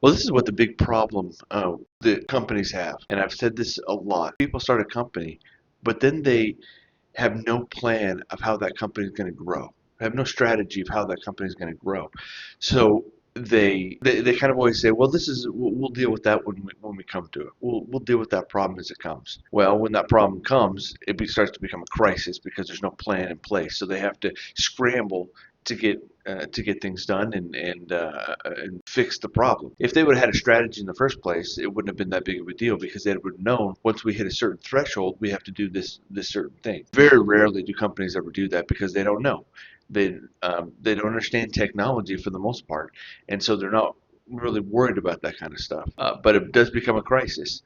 Well, this is what the big problem that companies have, and I've said this a lot. People start a company, but then they have no plan of how that company is going to grow. Have no strategy of how that company is going to grow. So they kind of always say, well, this is we'll deal with that when we come to it. We'll deal with that problem as it comes. Well, when that problem comes, starts to become a crisis because there's no plan in place. So they have to scramble to get things done and fix the problem. If they would have had a strategy in the first place, it wouldn't have been that big of a deal because they would have known once we hit a certain threshold, we have to do this certain thing. Very rarely do companies ever do that because they don't know. They don't understand technology for the most part, and so they're not really worried about that kind of stuff. But it does become a crisis.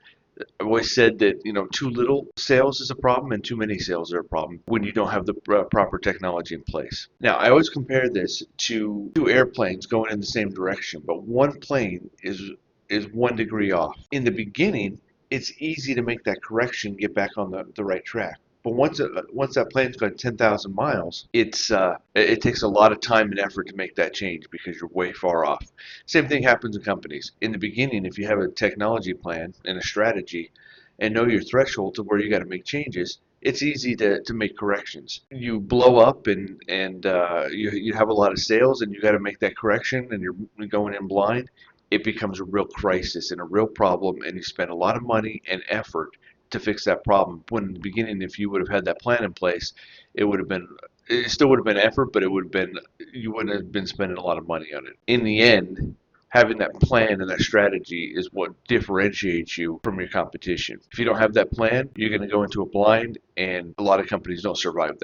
I've always said that too little sales is a problem and too many sales are a problem when you don't have the proper technology in place. Now, I always compare this to two airplanes going in the same direction, but one plane is 1 degree off. In the beginning, it's easy to make that correction, get back on the right track. But once that plane's gone 10,000 miles, it takes a lot of time and effort to make that change because you're way far off. Same thing happens in companies. In the beginning, if you have a technology plan and a strategy and know your threshold to where you got to make changes, it's easy to make corrections. You blow up and you have a lot of sales and you got to make that correction and you're going in blind. It becomes a real crisis and a real problem, and you spend a lot of money and effort to fix that problem. When in the beginning, if you would have had that plan in place, it still would have been effort, but you wouldn't have been spending a lot of money on it. In the end, having that plan and that strategy is what differentiates you from your competition. If you don't have that plan, you're going to go into a blind, and a lot of companies don't survive that.